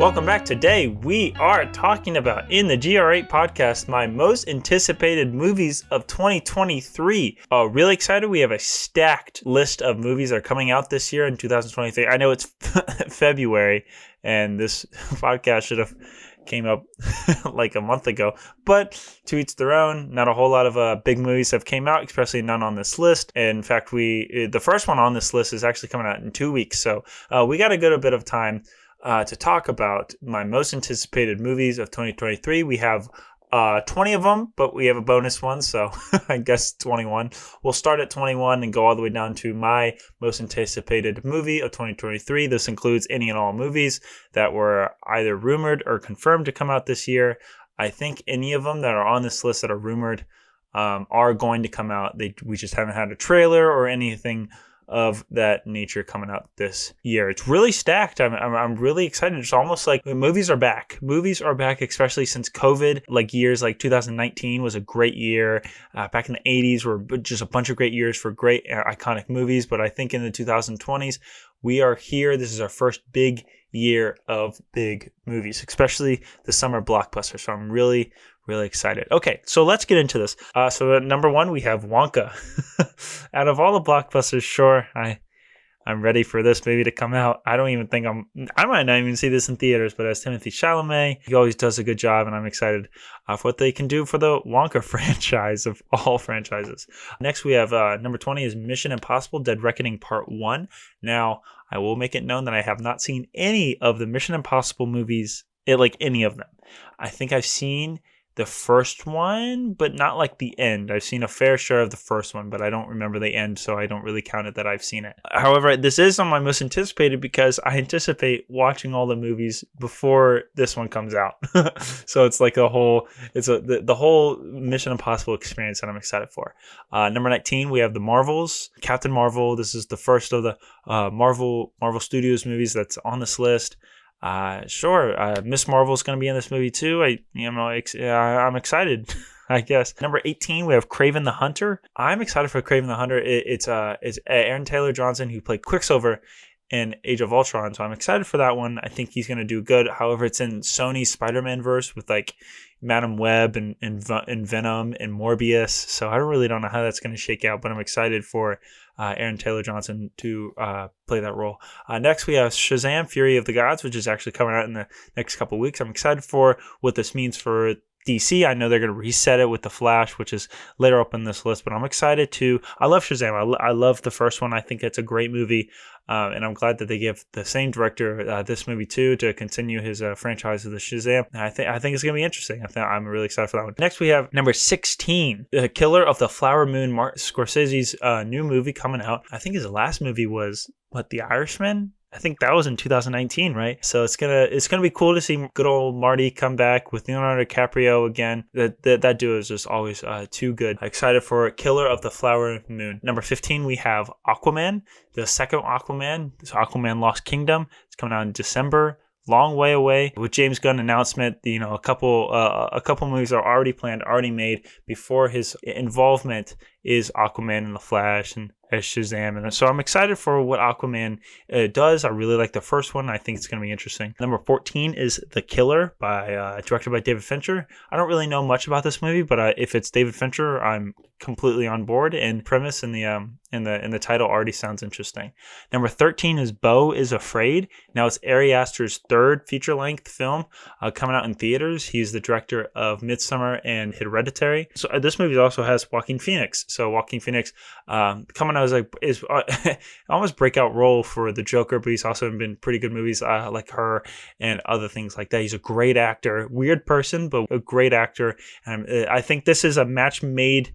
Welcome back. Today we are talking about, in the GR8 podcast, my most anticipated movies of 2023. Really excited. We have a stacked list of movies that are coming out this year in 2023. I know it's February and this podcast should have came up like a month ago, but to each their own. Not a whole lot of big movies have came out, especially none on this list. And in fact, the first one on this list is actually coming out in 2 weeks. So we got a good bit of time to talk about my most anticipated movies of 2023. We have 20 of them, but we have a bonus one, so I guess 21. We'll start at 21 and go all the way down to my most anticipated movie of 2023. This includes any and all movies that were either rumored or confirmed to come out this year. I think any of them that are on this list that are rumored are going to come out. We just haven't had a trailer or anything of that nature coming out this year. It's really stacked. I'm really excited. It's almost like movies are back. Movies are back, especially since COVID. Like years like 2019 was a great year. Back in the 80s were just a bunch of great years for great iconic movies. But I think in the 2020s, we are here. This is our first big year of big movies, especially the summer blockbusters. So I'm really excited. Okay, so let's get into this. So at number one, we have Wonka. Out of all the blockbusters, sure, I'm ready for this movie to come out. I don't even think I might not even see this in theaters, but as Timothée Chalamet, he always does a good job, and I'm excited for what they can do for the Wonka franchise of all franchises. Next, we have number 20 is Mission Impossible: Dead Reckoning Part 1. Now, I will make it known that I have not seen any of the Mission Impossible movies, like any of them. I think I've seen the first one, but not like the end. I've seen a fair share of the first one, but I don't remember the end, so I don't really count it that I've seen it. However, this is on my most anticipated because I anticipate watching all the movies before this one comes out. So it's like the whole Mission Impossible experience that I'm excited for. Number 19, we have The Marvels. Captain Marvel. This is the first of the Marvel Studios movies that's on this list. Miss Marvel is going to be in this movie too. I'm excited, I guess. Number 18, we have Kraven the Hunter. I'm excited for Kraven the Hunter. It's Aaron Taylor Johnson, who played Quicksilver in Age of Ultron, so I'm excited for that one. I think he's going to do good. However, it's in Sony's Spider-Man verse with like Madam Web and Venom and Morbius, so I really don't know how that's going to shake out, but I'm excited for Aaron Taylor Johnson to play that role. Next, we have Shazam! Fury of the Gods, which is actually coming out in the next couple weeks. I'm excited for what this means for DC. I know they're going to reset it with The Flash, which is later up in this list, but I'm excited to. I love Shazam. I love the first one. I think it's a great movie, and I'm glad that they give the same director this movie too to continue his franchise of the Shazam. And I think it's going to be interesting. I'm really excited for that one. Next, we have number 16, The Killer of the Flower Moon, Martin Scorsese's new movie coming out. I think his last movie was The Irishman. I think that was in 2019, right? So it's gonna be cool to see good old Marty come back with Leonardo DiCaprio again. That duo is just always too good. Excited for Killer of the Flower Moon. Number 15, we have Aquaman, the second Aquaman. This Aquaman Lost Kingdom. It's coming out in December. Long way away. With James Gunn announcement, a couple movies are already planned, already made. Before his involvement is Aquaman and The Flash and as Shazam. And so I'm excited for what Aquaman does. I really like the first one. I think it's going to be interesting. Number 14 is The Killer, directed by David Fincher. I don't really know much about this movie, but if it's David Fincher, I'm completely on board. And premise in the title already sounds interesting. Number 13 is Beau is Afraid. Now it's Ari Aster's third feature-length film coming out in theaters. He's the director of Midsommar and Hereditary. So this movie also has Joaquin Phoenix. So Joaquin Phoenix coming out is almost breakout role for the Joker, but he's also been pretty good movies like Her and other things like that. He's a great actor, weird person, but a great actor. And I think this is a match made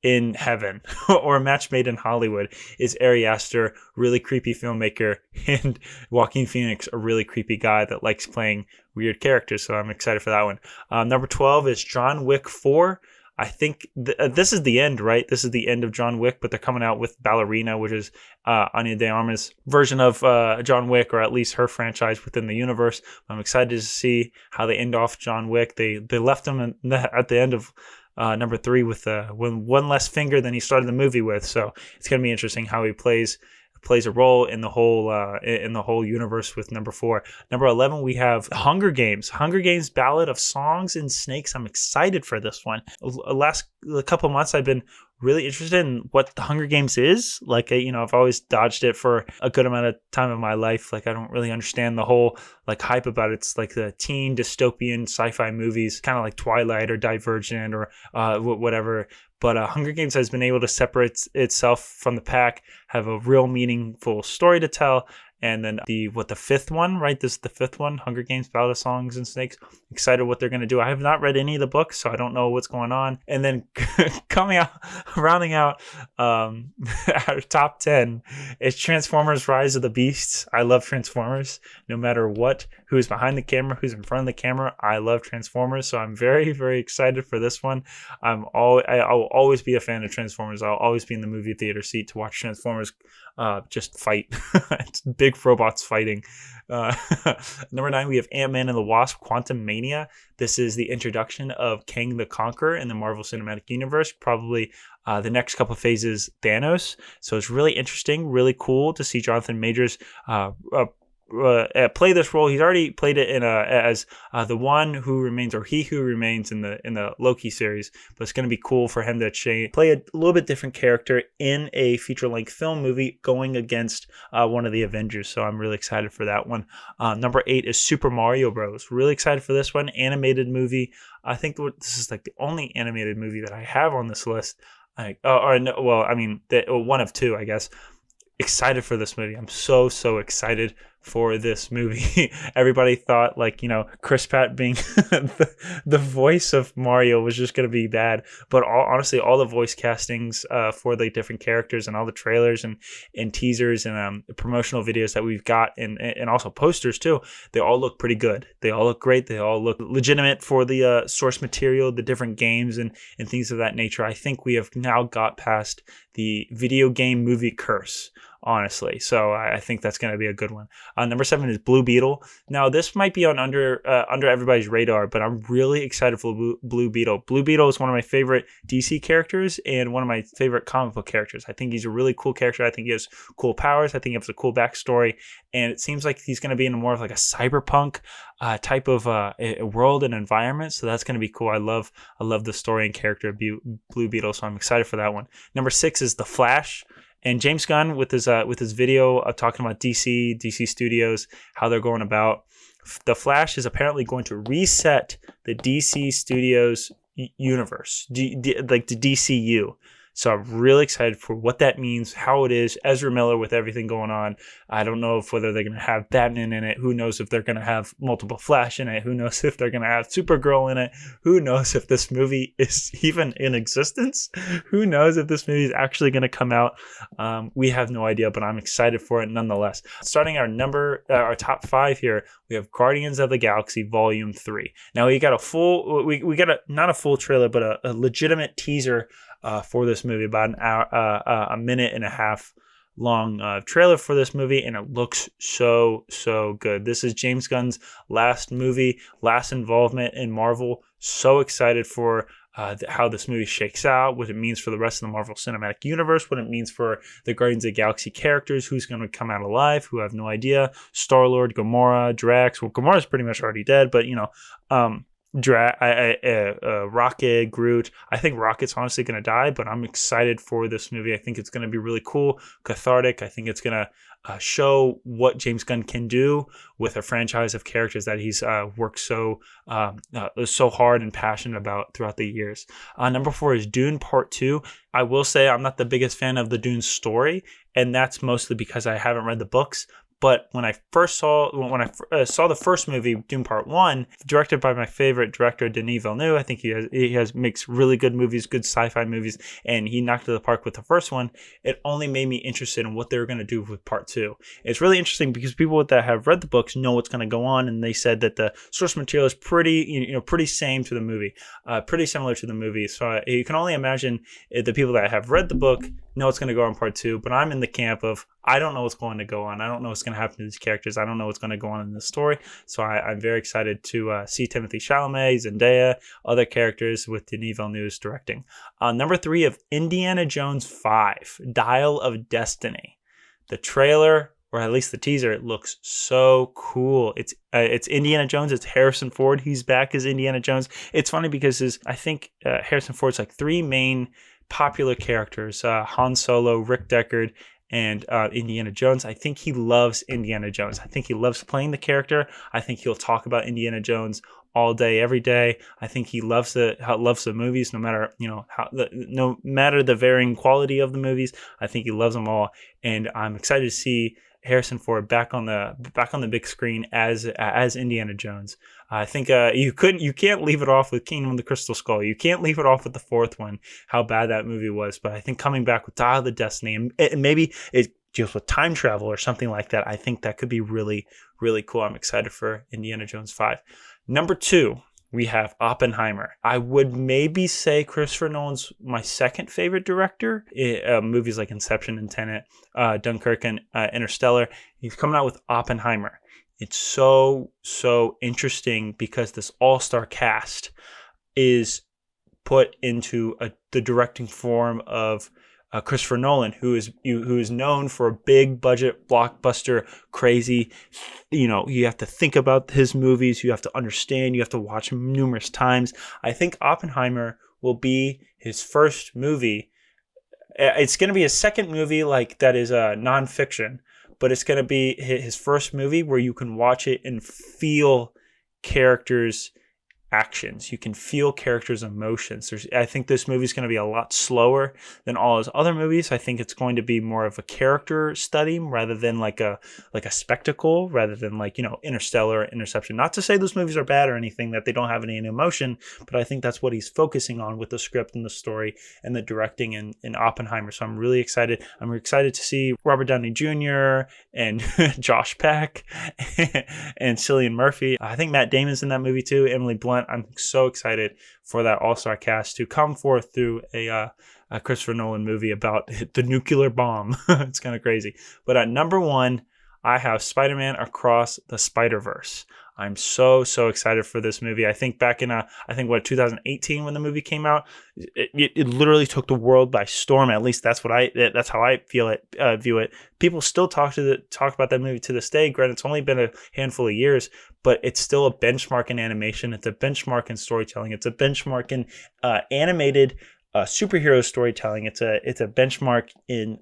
in heaven or a match made in Hollywood. Is Ari Aster, really creepy filmmaker, and Joaquin Phoenix, a really creepy guy that likes playing weird characters. So I'm excited for that one. Number 12 is John Wick 4. I think this is the end, right? This is the end of John Wick, but they're coming out with Ballerina, which is Ana de Armas' version of John Wick, or at least her franchise within the universe. I'm excited to see how they end off John Wick. They left him at the end of number 3 with one less finger than he started the movie with. So it's going to be interesting how he plays plays a role in the whole universe with number 4. Number 11, we have Hunger Games. Hunger Games Ballad of Songs and Snakes. I'm excited for this one. Last couple months, I've been really interested in what the Hunger Games is. Like, I've always dodged it for a good amount of time in my life. Like, I don't really understand the whole like hype about it. It's like the teen dystopian sci-fi movies, kind of like Twilight or Divergent or whatever. But Hunger Games has been able to separate itself from the pack, have a real meaningful story to tell. And then the 5th one, right? This is the 5th one, Hunger Games Ballad of Songs and Snakes. Excited what they're going to do. I have not read any of the books, so I don't know what's going on. And then rounding out our top 10 is Transformers Rise of the Beasts. I love Transformers. No matter who's behind the camera, who's in front of the camera, I love Transformers. So I'm very, very excited for this one. I'll always be a fan of Transformers. I'll always be in the movie theater seat to watch Transformers just fight. It's big robots fighting. Number 9, we have Ant-Man and the Wasp: Quantumania. This is the introduction of Kang the Conqueror in the Marvel Cinematic Universe. Probably the next couple of phases, Thanos. So it's really interesting, really cool to see Jonathan Majors play this role. He's already played it as the one who remains, or he who remains in the Loki series. But it's going to be cool for him to play a little bit different character in a feature-length film movie going against one of the Avengers. So I'm really excited for that one. Number 8 is Super Mario Bros. Really excited for this one. Animated movie. I think this is like the only animated movie that I have on this list. One of 2, I guess. Excited for this movie. I'm so excited for this movie. Everybody thought Chris Pratt being the voice of Mario was just going to be bad, but honestly all the voice castings for the different characters and all the trailers and teasers and promotional videos that we've got and also posters too, they all look pretty good. They all look great. They all look legitimate for the source material, the different games and things of that nature. I think we have now got past the video game movie curse, honestly. So I think that's going to be a good one. Number 7 is Blue Beetle. Now, this might be under everybody's radar, but I'm really excited for Blue Beetle. Blue Beetle is one of my favorite DC characters and one of my favorite comic book characters. I think he's a really cool character. I think he has cool powers. I think he has a cool backstory. And it seems like he's going to be in more of like a cyberpunk type of a world and environment. So that's going to be cool. I love the story and character of Blue Beetle. So I'm excited for that one. Number 6 is The Flash. And James Gunn with his video of talking about DC Studios, how they're going about. The Flash is apparently going to reset the DC Studios universe, like the DCU. So I'm really excited for what that means, how it is. Ezra Miller with everything going on. I don't know whether they're going to have Batman in it. Who knows if they're going to have multiple Flash in it? Who knows if they're going to have Supergirl in it? Who knows if this movie is even in existence? Who knows if this movie is actually going to come out? We have no idea, but I'm excited for it nonetheless. Starting our top 5 here, we have Guardians of the Galaxy Volume 3. Now we got not a full trailer, but a legitimate teaser for this movie, about an hour, a minute and a half long trailer for this movie, and it looks so good. This is James Gunn's last movie, last involvement in Marvel. So excited for how this movie shakes out, what it means for the rest of the Marvel Cinematic Universe, what it means for the Guardians of the Galaxy characters, who's going to come out alive, who have no idea. Star-Lord, Gamora, Drax. Well, Gamora's pretty much already dead, but Rocket, Groot. I think Rocket's honestly going to die, but I'm excited for this movie. I think it's going to be really cool, cathartic. I think it's going to show what James Gunn can do with a franchise of characters that he's worked so hard and passionate about throughout the years. Number 4 is Dune Part 2. I will say I'm not the biggest fan of the Dune story, and that's mostly because I haven't read the books. But when I saw the first movie, Dune Part 1, directed by my favorite director, Denis Villeneuve, I think he makes really good movies, good sci-fi movies, and he knocked it out of the park with the first one. It only made me interested in what they were going to do with Part 2. It's really interesting because people that have read the books know what's going to go on, and they said that the source material is pretty same to the movie, pretty similar to the movie. So you can only imagine the people that have read the book know what's going to go on Part 2, but I'm in the camp of I don't know what's going to go on. I don't know what's going to happen to these characters. I don't know what's going to go on in the story. So I'm very excited to see Timothée Chalamet, Zendaya, other characters with Denis Villeneuve's directing. Number 3 of Indiana Jones 5, Dial of Destiny. the trailer, or at least the teaser, it looks so cool. It's Indiana Jones. It's Harrison Ford. He's back as Indiana Jones. It's funny because I think Harrison Ford's like three main popular characters: Han Solo, Rick Deckard, and Indiana Jones. I think he loves Indiana Jones. I think he loves playing the character. I think he'll talk about Indiana Jones all day, every day. I think he loves the movies, no matter no matter the varying quality of the movies. I think he loves them all, and I'm excited to see Harrison Ford back on the big screen as Indiana Jones. I think you can't leave it off with Kingdom of the Crystal Skull. You can't leave it off with the fourth one, how bad that movie was. But I think coming back with Dial of Destiny, and maybe it deals with time travel or something like that, I think that could be really, really cool. I'm excited for Indiana Jones 5. Number 2, we have Oppenheimer. I would maybe say Christopher Nolan's my second favorite director. Movies like Inception and Tenet, Dunkirk and Interstellar. He's coming out with Oppenheimer. It's so interesting because this all-star cast is put into the directing form of Christopher Nolan, who is known for a big budget blockbuster, crazy. You have to think about his movies. You have to understand. You have to watch them numerous times. I think Oppenheimer will be his first movie. It's going to be a second movie like that is nonfiction, but it's going to be his first movie where you can watch it and feel characters' actions. You can feel characters' emotions. I think this movie is going to be a lot slower than all his other movies. I think it's going to be more of a character study rather than like a spectacle, rather than like, Interstellar, Interception. Not to say those movies are bad or anything, that they don't have any emotion, but I think that's what he's focusing on with the script and the story and the directing in Oppenheimer. So I'm really excited. I'm excited to see Robert Downey Jr. and Josh Peck and Cillian Murphy. I think Matt Damon's in that movie too. Emily Blunt. I'm so excited for that all-star cast to come forth through a Christopher Nolan movie about the nuclear bomb. It's kind of crazy. But at number 1, I have Spider-Man Across the Spider-Verse. I'm so excited for this movie. I think back in 2018 when the movie came out, it literally took the world by storm. At least that's how I view it. People still talk about that movie to this day. Granted, it's only been a handful of years, but it's still a benchmark in animation. It's a benchmark in storytelling. It's a benchmark in animated superhero storytelling. It's a benchmark in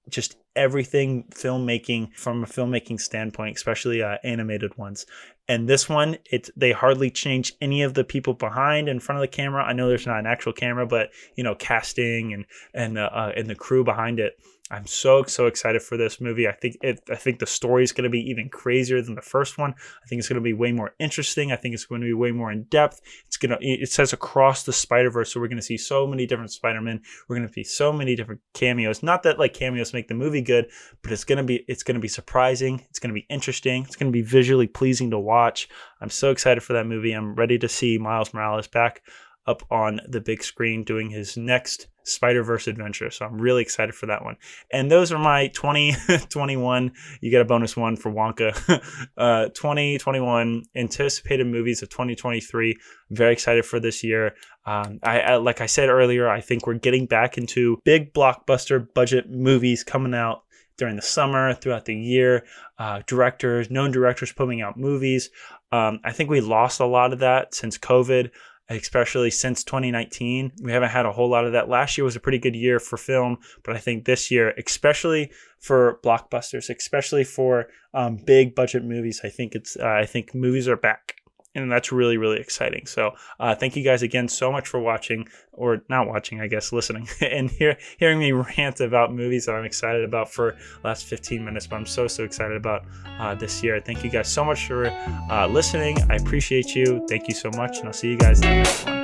just everything filmmaking from a filmmaking standpoint, especially animated ones. And this one, they hardly change any of the people behind in front of the camera. I know there's not an actual camera, but casting and the crew behind it. I'm so excited for this movie. I think the story is going to be even crazier than the first one. I think it's going to be way more interesting. I think it's going to be way more in depth. It says Across the Spider-Verse, so we're going to see so many different Spider-Men. We're going to see so many different cameos. Not that like cameos make the movie good, but it's going to be surprising. It's going to be interesting. It's going to be visually pleasing to watch. I'm so excited for that movie. I'm ready to see Miles Morales back up on the big screen doing his next Spider-Verse adventure. So I'm really excited for that one. And those are my 2021. You get a bonus one for Wonka. 2021 anticipated movies of 2023. I'm very excited for this year. I like I said earlier, I think we're getting back into big blockbuster budget movies coming out during the summer, throughout the year. Known directors putting out movies. I think we lost a lot of that since COVID. Especially since 2019. We haven't had a whole lot of that. Last year was a pretty good year for film, but I think this year, especially for blockbusters, especially for big budget movies, I think movies are back. And that's really, really exciting. So thank you guys again so much for watching, or not watching, I guess, listening, and hearing me rant about movies that I'm excited about for the last 15 minutes. But I'm so excited about this year. Thank you guys so much for listening. I appreciate you. Thank you so much. And I'll see you guys in the next one.